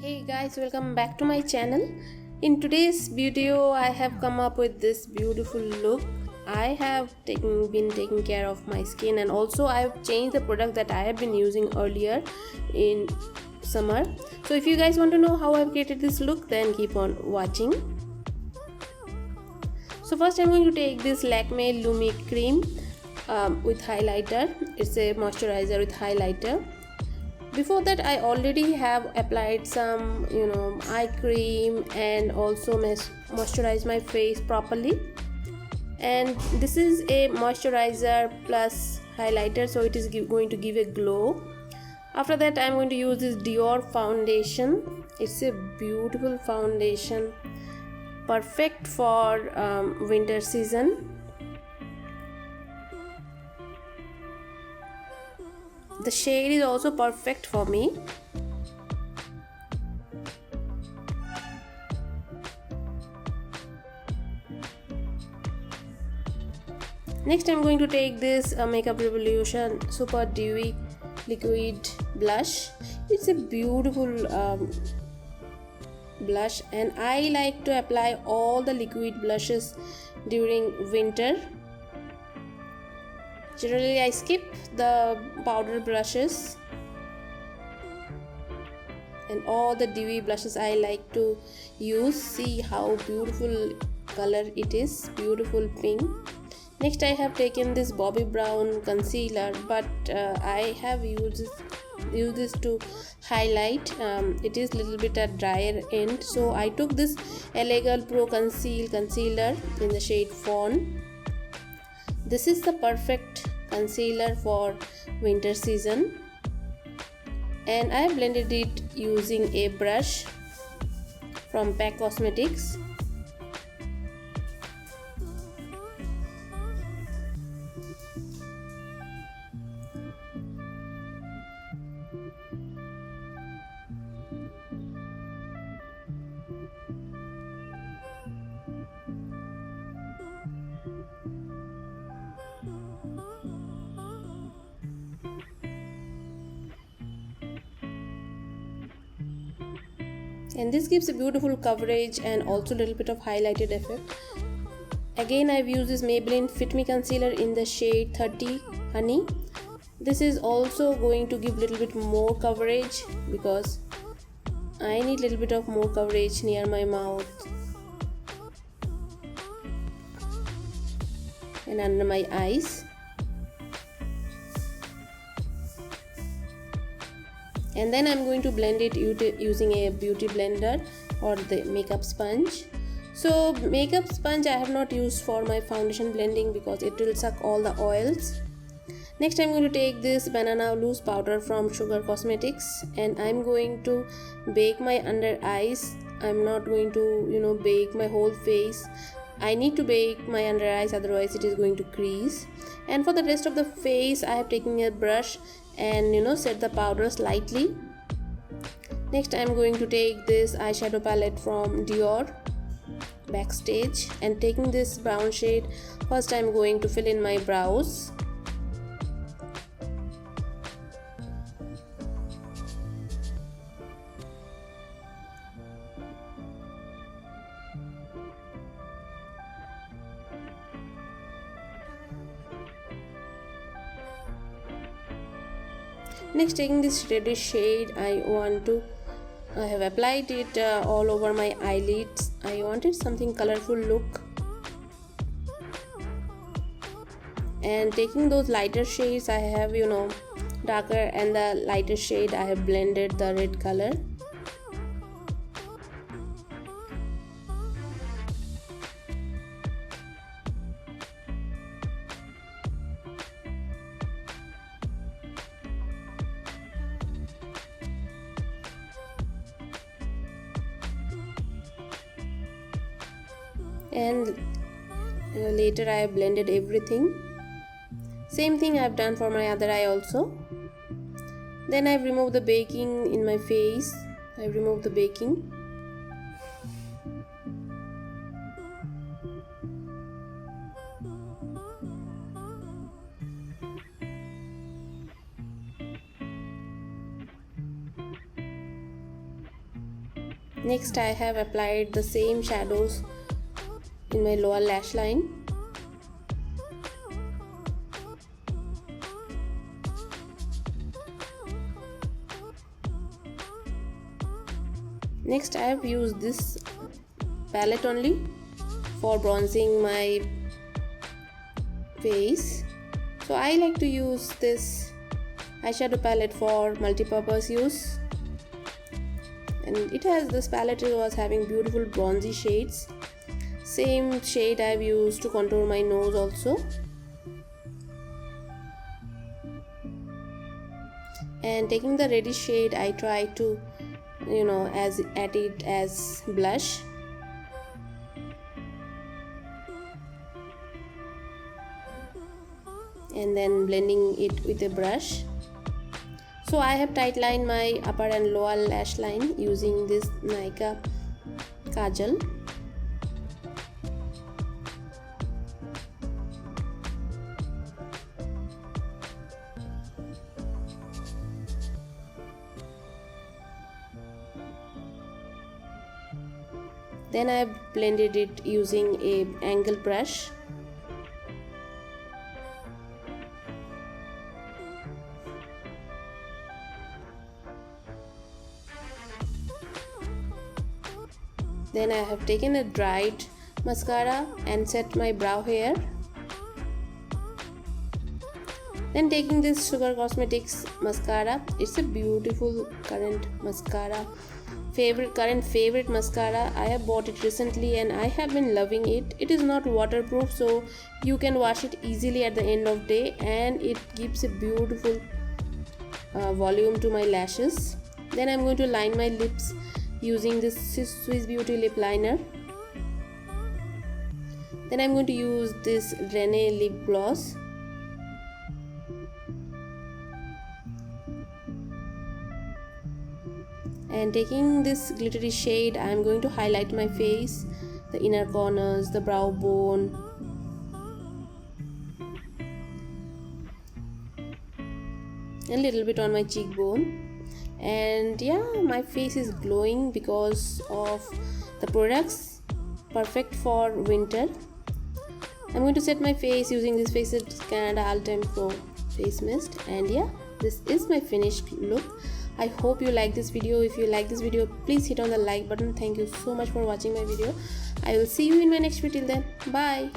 Hey guys, welcome back to my channel. In today's video I have come up with this beautiful look. I have been taking care of my skin, and also I have changed the product that I have been using earlier in summer. So if you guys want to know how I've created this look, then keep on watching. So first I'm going to take this Lakme Lumi cream with highlighter. It's a moisturizer with highlighter. Before that I already have applied some eye cream and also moisturized my face properly, and this is a moisturizer plus highlighter, so it is going to give a glow. After that I'm going to use this DIOR foundation. It's a beautiful foundation, perfect for winter season. The shade is also perfect for me. Next I'm going to take this Makeup Revolution Superdewy liquid blush. It's a beautiful blush, and I like to apply all the liquid blushes during winter. Generally I skip the powder brushes, and all the dewy blushes I like to use. See how beautiful color it is, beautiful pink. Next I have taken this Bobbi brown concealer, but I have used this to highlight. It is little bit at drier end, so I took this Girl Pro Conceal concealer in the shade Fawn. This is the perfect concealer for winter season, and I blended it using a brush from Pack Cosmetics. And this gives a beautiful coverage and also a little bit of highlighted effect. Again I've used this Maybelline Fit Me concealer in the shade 30 Honey. This is also going to give a little bit more coverage because I need a little bit of more coverage near my mouth and under my eyes. And then I'm going to blend it using a beauty blender or the makeup sponge. So makeup sponge I have not used for my foundation blending because it will suck all the oils. Next I'm going to take this banana loose powder from Sugar Cosmetics, and I'm going to bake my under eyes. I'm not going to bake my whole face. I need to bake my under eyes, otherwise it is going to crease. And for the rest of the face I have taken a brush and set the powder slightly. Next I'm going to take this eyeshadow palette from DIOR Backstage, and taking this brown shade, first I'm going to fill in my brows. Next, taking this reddish shade, I have applied it all over my eyelids. I wanted something colorful look, and taking those lighter shades, I have darker and the lighter shade I have blended the red color. And later I have blended everything. Same thing I have done for my other eye also. Then I have removed the baking in my face. I have removed the baking. Next I have applied the same shadows in my lower lash line. Next I have used this palette only for bronzing my face. So I like to use this eyeshadow palette for multi-purpose use, and this palette was having beautiful bronzy shades. Same shade I've used to contour my nose also. And taking the reddish shade, I try to add it as blush. And then blending it with a brush. So I have tight lined my upper and lower lash line using this Nykaa Kajal. Then I have blended it using a angle brush. Then I have taken a dried mascara and set my brow hair. Then taking this Sugar Cosmetics mascara, it's a beautiful current favorite mascara. I have bought it recently and I have been loving it. It is not waterproof, so you can wash it easily at the end of day, and it gives a beautiful volume to my lashes. Then I'm going to line my lips using this Swiss Beauty lip liner. Then I'm going to use this Renee lip gloss. And taking this glittery shade, I'm going to highlight my face, the inner corners, the brow bone, a little bit on my cheekbone. And yeah, my face is glowing because of the products, perfect for winter. I'm going to set my face using this Facet Canada Ultime Pro face mist, and yeah, this is my finished look. I hope you like this video. If you like this video, please hit on the like button. Thank you so much for watching my video. I will see you in my next video. Till then, bye.